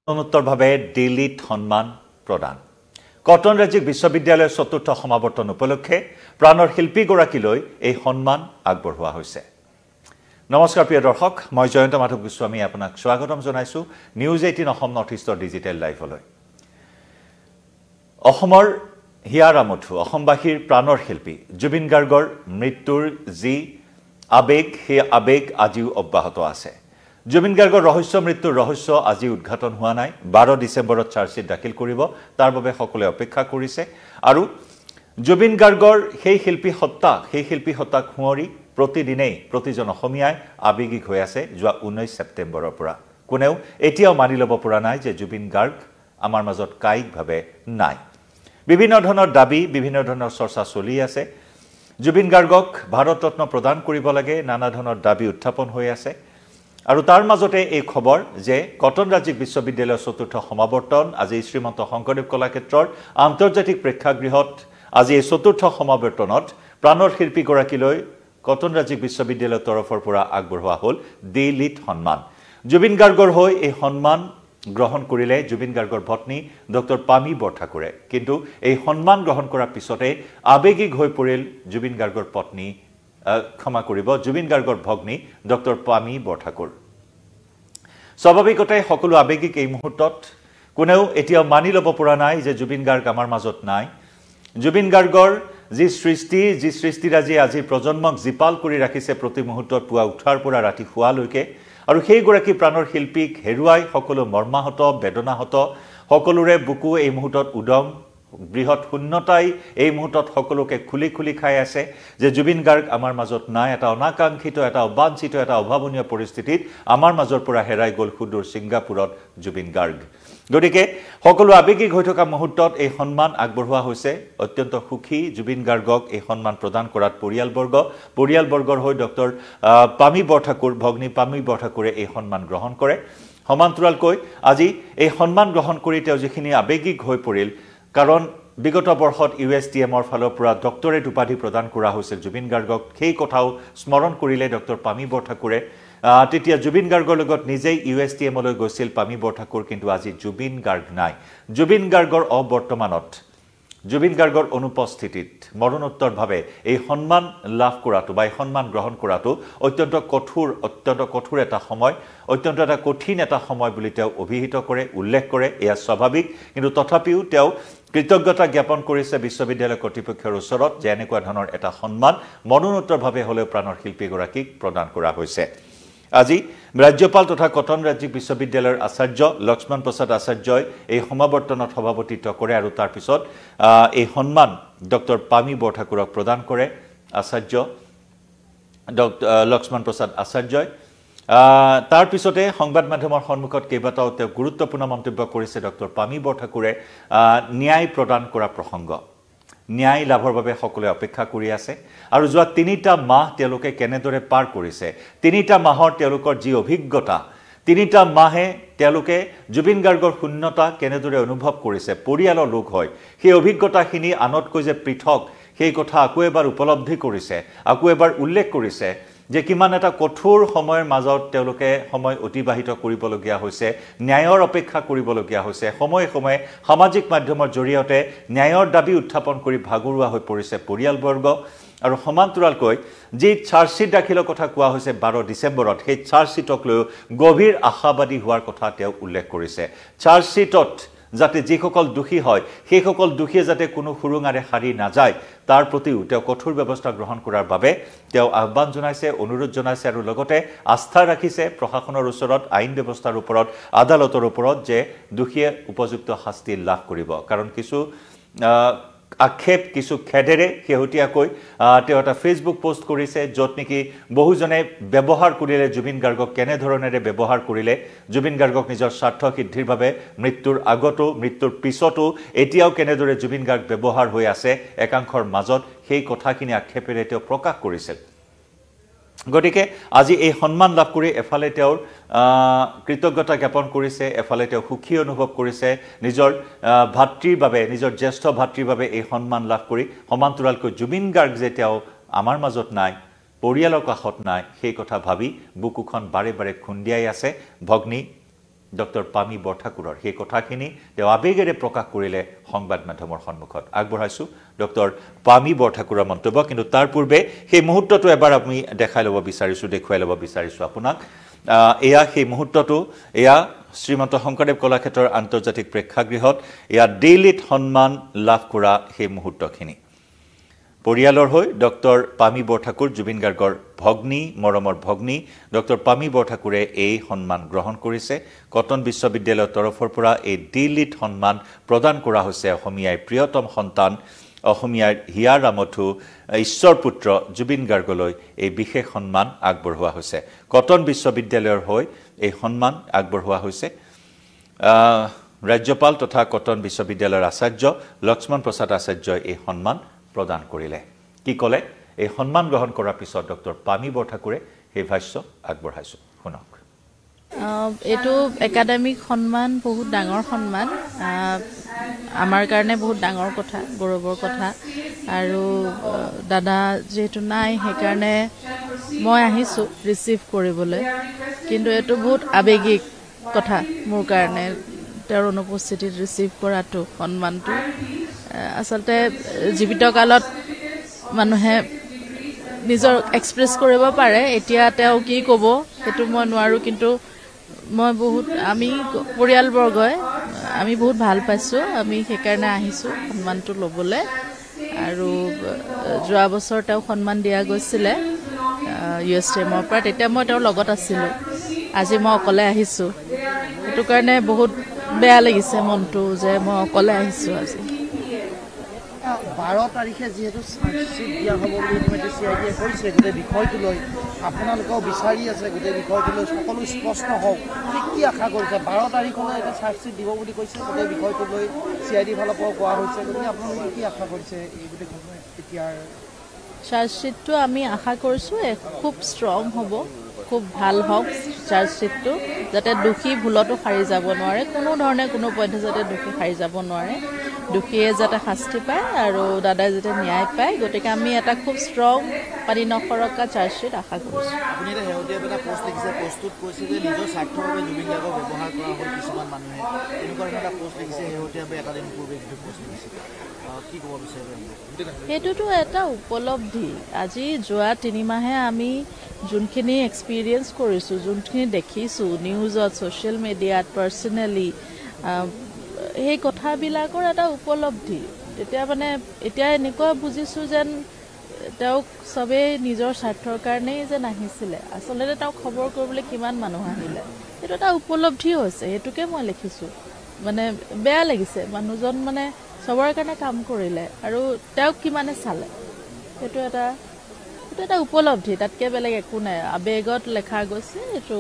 মৰণোত্তৰভাৱে দিল্লীত সন্মান প্ৰদান কটন ৰাজ্যিক বিশ্ববিদ্যালয়ৰ চতুৰ্থ সমাৱৰ্তন উপলক্ষে প্ৰাণৰ শিল্পীগৰাকীলৈ এই সন্মান আগবঢ়োৱা হৈছে। নমস্কাৰ প্ৰিয় দৰ্শক, মই জয়ন্ত মাধৱ গোস্বামী আপোনাক স্বাগতম জনাইছো নিউজ 18 অসম নৰ্থ ইষ্টৰ ডিজিটেল লাইভলৈ। অসমৰ হিয়াৰামঠু অসমবাসীৰ প্ৰাণৰ শিল্পী জুবিন গাৰ্গৰ মৃত্যুৰ যি আবেগ সেই আবেগ আজিও অব্যাহত আছে। জুবিন গাৰ্গৰ ৰহস্য মৃত্যুৰ ৰহস্য আজি উদ্ঘাটন হোৱা নাই। 12 ডিচেম্বৰত চাৰ্জশ্বিট দাখিল কৰিব, তাৰ বাবে সকলোৱে অপেক্ষা কৰিছে। আৰু জুবিন গাৰ্গৰ সেই শিল্পী সত্তাক সুঁৱৰি প্ৰতিদিনেই প্ৰতিজন অসমীয়াই আবেগিক হৈ আছে। যোৱা 19 ছেপ্টেম্বৰৰ পৰা কোনেও এতিয়াও মানি ল'ব পৰা নাই যে জুবিন গাৰ্গ আমাৰ মাজত কায়িকভাৱে নাই। বিভিন্ন ধৰণৰ দাবী, বিভিন্ন ধৰণৰ চৰ্চা চলি আছে। জুবিন গাৰ্গক ভাৰত ৰত্ন প্ৰদান কৰিব লাগে, নানা ধৰণৰ দাবী উত্থাপন হৈ আছে। আৰু তাৰ মাজতে এই খবৰ যে কটন ৰাজ্যিক বিশ্ববিদ্যালয়ৰ চতুৰ্থ সমাৱৰ্তন আজি শ্ৰীমন্ত শংকৰদেৱ কলাক্ষেত্ৰৰ আন্তৰ্জাতিক প্ৰেক্ষাগৃহত আজি এই চতুৰ্থ সমাৱৰ্তনত প্ৰাণৰ শিল্পীগৰাকীলৈ কটন ৰাজ্যিক বিশ্ববিদ্যালয়ৰ তৰফৰ পৰা আগবঢ়োৱা হ'ল দিল্লীত সন্মান। জুবিন গাৰ্গৰ হৈ এই সন্মান গ্ৰহণ কৰিলে জুবিন গাৰ্গৰ পত্নী ডক্টৰ পামী বৰঠাকুৰে। কিন্তু এই সন্মান গ্ৰহণ কৰাৰ পিছতে আবেগিক হৈ পৰিল জুবিন গাৰ্গৰ পত্নী জুবিন গাৰ্গৰ ভগ্নী ডক্টৰ পামী বৰঠাকুৰ। স্বাভাৱিকতে সকলো আবেগিক এই মুহূৰ্তত কোনেও এতিয়াও মানি ল'ব পৰা নাই যে জুবিন গাৰ্গ আমাৰ মাজত নাই। জুবিন গাৰ্গৰ যি সৃষ্টিৰাজি আজিৰ প্ৰজন্মক জীপাল কৰি ৰাখিছে প্ৰতি মুহূৰ্তত পুৱা উঠাৰ পৰা ৰাতি শোৱালৈকে। আৰু সেইগৰাকী প্ৰাণৰ শিল্পীক হেৰুৱাই সকলো মৰ্মাহত বেদনাহত, সকলোৰে বুকু এই মুহূৰ্তত উদং। বৃহৎ শূন্যতাই এই মুহূৰ্তত সকলোকে খুলি খুলি খাই আছে যে জুবিন গাৰ্গ আমাৰ মাজত নাই। এটা অনাকাংক্ষিত, এটা অবাঞ্ছিত, এটা অভাৱনীয় পৰিস্থিতিত আমাৰ মাজৰ পৰা হেৰাই গ'ল সুদূৰ ছিংগাপুৰত জুবিন গাৰ্গ। গতিকে সকলো আবেগিক হৈ থকা মুহূৰ্তত এই সন্মান আগবঢ়োৱা হৈছে। অত্যন্ত সুখী জুবিন গাৰ্গক এই সন্মান প্ৰদান কৰাত পৰিয়ালবৰ্গৰ হৈ ডক্টৰ পামী বৰঠাকুৰ, ভগ্নী পামী বৰঠাকুৰে এই সন্মান গ্ৰহণ কৰে। সমান্তৰালকৈ আজি এই সন্মান গ্ৰহণ কৰি তেওঁ যিখিনি আবেগিক হৈ পৰিল, কাৰণ বিগত বৰ্ষত USTMৰ ফালৰ পৰা ডক্টৰেট উপাধি প্ৰদান কৰা হৈছিল জুবিন গাৰ্গক। সেই কথাও স্মৰণ কৰিলে ডক্টৰ পামী বৰঠাকুৰে। তেতিয়া জুবিন গাৰ্গৰ লগত নিজেই USTMলৈ গৈছিল পামী বৰঠাকুৰ, কিন্তু আজি জুবিন গাৰ্গ নাই। জুবিন গাৰ্গৰ অবৰ্তমানত, জুবিন গাৰ্গৰ অনুপস্থিতিত মৰণোত্তৰভাৱে এই সন্মান লাভ কৰাটো বা এই সন্মান গ্ৰহণ কৰাটো অত্যন্ত কঠোৰ এটা সময়, অত্যন্ত এটা কঠিন এটা সময় বুলি তেওঁ অভিহিত কৰে, উল্লেখ কৰে। এয়া স্বাভাৱিক, কিন্তু তথাপিও তেওঁ কৃতজ্ঞতা জ্ঞাপন কৰিছে বিশ্ববিদ্যালয় কৰ্তৃপক্ষৰ ওচৰত যে এনেকুৱা ধৰণৰ এটা সন্মান মৰণোত্তৰভাৱে হ'লেও প্ৰাণৰ শিল্পীগৰাকীক প্ৰদান কৰা হৈছে। আজি ৰাজ্যপাল তথা কটন ৰাজ্যিক বিশ্ববিদ্যালয়ৰ আচাৰ্য লক্ষ্মণ প্ৰসাদ আচাৰ্যই এই সমাৱৰ্তনত সভাপতিত্ব কৰে আৰু তাৰ পিছত এই সন্মান ডক্টৰ পামী বৰঠাকুৰক প্ৰদান কৰে আচাৰ্য লক্ষ্মণ প্ৰসাদ আচাৰ্যই। তাৰ পিছতে সংবাদ মাধ্যমৰ সন্মুখত কেইবাটাও তেওঁ গুৰুত্বপূৰ্ণ মন্তব্য কৰিছে ডক্টৰ পামী বৰঠাকুৰে। ন্যায় প্ৰদান কৰা প্ৰসংগ, ন্যায় লাভৰ বাবে সকলোৱে অপেক্ষা কৰি আছে। আৰু যোৱা 3টা মাহ তেওঁলোকে কেনেদৰে পাৰ কৰিছে, 3টা মাহৰ তেওঁলোকৰ যি অভিজ্ঞতা, 3টা মাহে তেওঁলোকে জুবিন গাৰ্গৰ শূন্যতা কেনেদৰে অনুভৱ কৰিছে পৰিয়ালৰ লোক হয়, সেই অভিজ্ঞতাখিনি আনতকৈ যে পৃথক সেই কথা আকৌ এবাৰ উপলব্ধি কৰিছে, আকৌ এবাৰ উল্লেখ কৰিছে যে কিমান এটা কঠোৰ সময়ৰ মাজত তেওঁলোকে সময় অতিবাহিত কৰিবলগীয়া হৈছে, ন্যায়ৰ অপেক্ষা কৰিবলগীয়া হৈছে। সময়ে সময়ে সামাজিক মাধ্যমৰ জৰিয়তে ন্যায়ৰ দাবী উত্থাপন কৰি ভাগৰুৱা হৈ পৰিছে পৰিয়ালবৰ্গ। আৰু সমান্তৰালকৈ যি চাৰ্জশ্বিট দাখিলৰ কথা কোৱা হৈছে 12 ডিচেম্বৰত, সেই চাৰ্জশ্বিটক লৈ গভীৰ আশাবাদী হোৱাৰ কথা তেওঁ উল্লেখ কৰিছে। চাৰ্জশ্বিটত যাতে যিসকল দোষী হয় সেইসকল দোষীয়ে যাতে কোনো সুৰুঙাৰে সাৰি নাযায় তাৰ প্ৰতিও তেওঁ কঠোৰ ব্যৱস্থা গ্ৰহণ কৰাৰ বাবে তেওঁ আহ্বান জনাইছে, অনুৰোধ জনাইছে আৰু লগতে আস্থা ৰাখিছে প্ৰশাসনৰ ওচৰত, আইন ব্যৱস্থাৰ ওপৰত, আদালতৰ ওপৰত যে দোষীয়ে উপযুক্ত শাস্তি লাভ কৰিব। কাৰণ কিছু আক্ষেপ, কিছু খেদেৰে শেহতীয়াকৈ তেওঁ এটা ফেচবুক পোষ্ট কৰিছে য'ত নেকি বহুজনে ব্যৱহাৰ কৰিলে জুবিন গাৰ্গক, কেনেধৰণেৰে ব্যৱহাৰ কৰিলে জুবিন গাৰ্গক নিজৰ স্বাৰ্থ সিদ্ধিৰ বাবে, মৃত্যুৰ আগতো মৃত্যুৰ পিছতো এতিয়াও কেনেদৰে জুবিন গাৰ্গ ব্যৱহাৰ হৈ আছে একাংশৰ মাজত, সেই কথাখিনি আক্ষেপেৰে তেওঁ প্ৰকাশ কৰিছিল। গতিকে আজি এই সন্মান লাভ কৰি এফালে তেওঁৰ কৃতজ্ঞতা জ্ঞাপন কৰিছে, এফালে তেওঁ সুখী অনুভৱ কৰিছে নিজৰ ভাতৃৰ বাবে, নিজৰ জ্যেষ্ঠ ভাতৃৰ বাবে এই সন্মান লাভ কৰি। সমান্তৰালকৈ জুবিন গাৰ্গ যে তেওঁ আমাৰ মাজত নাই, পৰিয়ালৰ কাষত নাই, সেই কথা ভাবি বুকুখন বাৰে বাৰে খুন্দিয়াই আছে ভগ্নী ডক্টৰ পামী বৰঠাকুৰৰ সেই কথাখিনি তেওঁ আবেগেৰে প্ৰকাশ কৰিলে সংবাদ মাধ্যমৰ সন্মুখত আগবঢ়াইছোঁ ডক্টৰ পামী বৰঠাকুৰৰ মন্তব্য কিন্তু তাৰ পূৰ্বে সেই মুহূৰ্তটো এবাৰ আমি দেখুৱাই ল'ব বিচাৰিছোঁ আপোনাক এয়া সেই মুহূৰ্তটো এয়া শ্ৰীমন্ত শংকৰদেৱ কলাক্ষেত্ৰৰ আন্তৰ্জাতিক প্ৰেক্ষাগৃহত এয়া দিল্লীত সন্মান লাভ কৰা সেই মুহূৰ্তখিনি পৰিয়ালৰ হৈ ডক্টৰ পামী বৰঠাকুৰ জুবিন গাৰ্গৰ ভগ্নী মৰমৰ ভগ্নী ডক্টৰ পামী বৰঠাকুৰে এই সন্মান গ্ৰহণ কৰিছে কটন বিশ্ববিদ্যালয়ৰ তৰফৰ পৰা এই দিল্লীত সন্মান প্ৰদান কৰা হৈছে অসমীয়াৰ প্ৰিয়তম সন্তান অসমীয়াৰ হিয়া ৰামথু ঈশ্বৰ পুত্ৰ জুবিন গাৰ্গলৈ এই বিশেষ সন্মান আগবঢ়োৱা হৈছে কটন বিশ্ববিদ্যালয়ৰ হৈ এই সন্মান আগবঢ়োৱা হৈছে ৰাজ্যপাল তথা কটন বিশ্ববিদ্যালয়ৰ আচাৰ্য লক্ষ্মণ প্ৰসাদ আচাৰ্যই এই সন্মান প্ৰদান কৰিলে কি ক'লে এই সন্মান গ্ৰহণ কৰাৰ পিছত ডক্টৰ পামী বৰঠাকুৰে সেই ভাষ্য আগবঢ়াইছোঁ শুনক এইটো একাডেমিক সন্মান বহুত ডাঙৰ সন্মান আমাৰ কাৰণে বহুত ডাঙৰ কথা গৌৰৱৰ কথা আৰু দাদা যেহেতু নাই সেইকাৰণে মই আহিছোঁ ৰিচিভ কৰিবলৈ কিন্তু এইটো বহুত আবেগিক কথা মোৰ কাৰণে তেওঁৰ অনুপস্থিতিত ৰিচিভ কৰাটো সন্মানটো আচলতে জীৱিত কালত মানুহে নিজৰ এক্সপ্ৰেছ কৰিব পাৰে এতিয়া তেওঁ কি ক'ব সেইটো মই নোৱাৰোঁ কিন্তু মই বহুত আমি পৰিয়ালবৰ্গই আমি বহুত ভাল পাইছোঁ আমি সেইকাৰণে আহিছোঁ সন্মানটো ল'বলৈ আৰু যোৱা বছৰ তেওঁক সন্মান দিয়া গৈছিলে USTMৰ পৰা তেতিয়া মই তেওঁৰ লগত আছিলোঁ আজি মই অকলে আহিছোঁ সেইটো কাৰণে বহুত বেয়া লাগিছে মনটো যে মই অকলে আহিছোঁ আজি 12 তাৰিখে যেহেতু চাৰ্জশ্বিট দিয়া হ'ব বুলি ইতিমধ্যে CID কৈছে গোটেই বিষয়টো লৈ আপোনালোকেও বিচাৰি আছে গোটেই বিষয়টো লৈ সকলো স্পষ্ট হওক কি আশা কৰিছে 12 তাৰিখলৈ এটা চাৰ্জশ্বিট দিব বুলি কৈছে গোটেই বিষয়টো লৈ CID ফালৰ পৰা কোৱা হৈছে গতিকে আপোনালোকে কি আশা কৰিছে এই গোটেই এতিয়াৰ চাৰ্জশ্বিটটো আমি আশা কৰিছোঁ খুব ষ্ট্ৰং হ'ব খুব ভাল হওক চাৰ্জশ্বিটটো যাতে দোষী ভুলতো সাৰি যাব নোৱাৰে কোনো ধৰণে কোনো পইণ্টে যাতে দোষী সাৰি যাব নোৱাৰে দোষীয়ে যাতে শাস্তি পায় আৰু দাদাই যাতে ন্যায় পায় গতিকে আমি এটা খুব ষ্ট্ৰং পানী নকৰকা চাৰ্জশ্বিট আশা কৰিছোঁ আপুনি এটা শেহতীয়াকৈ এটা পোষ্ট লিখিছে পোষ্টটোত কৈছে যে নিজৰ স্বাৰ্থৰ বাবে জুবিন গাৰ্গক ব্যৱহাৰ কৰা হ'ল কিছুমান মানুহে এনেকুৱা এটা পোষ্ট লিখিছে শেহতীয়াকৈ এটা দিন পূৰ্বে যিটো পোষ্ট লিখিছে কি ক'ব বিচাৰিব সেইটোতো এটা উপলব্ধি আজি যোৱা 3 মাহে আমি যোনখিনি এক্সপিৰিয়েঞ্চ কৰিছোঁ যোনখিনি দেখিছোঁ নিউজত ছ'চিয়েল মিডিয়াত পাৰ্চনেলি সেই কথাবিলাকৰ এটা উপলব্ধি তেতিয়া মানে এতিয়া এনেকুৱা বুজিছোঁ যেন তেওঁক চবেই নিজৰ স্বাৰ্থৰ কাৰণেই যে নাহিছিলে আচলতে তেওঁক খবৰ কৰিবলৈ কিমান মানুহ আহিলে সেইটো এটা উপলব্ধি হৈছে সেইটোকে মই লিখিছোঁ মানে বেয়া লাগিছে মানুহজন মানে চবৰে কাৰণে কাম কৰিলে আৰু তেওঁক কিমানে চালে সেইটো এটা উপলব্ধি তাতকৈ বেলেগ একো নাই আবেগত লেখা গৈছে এইটো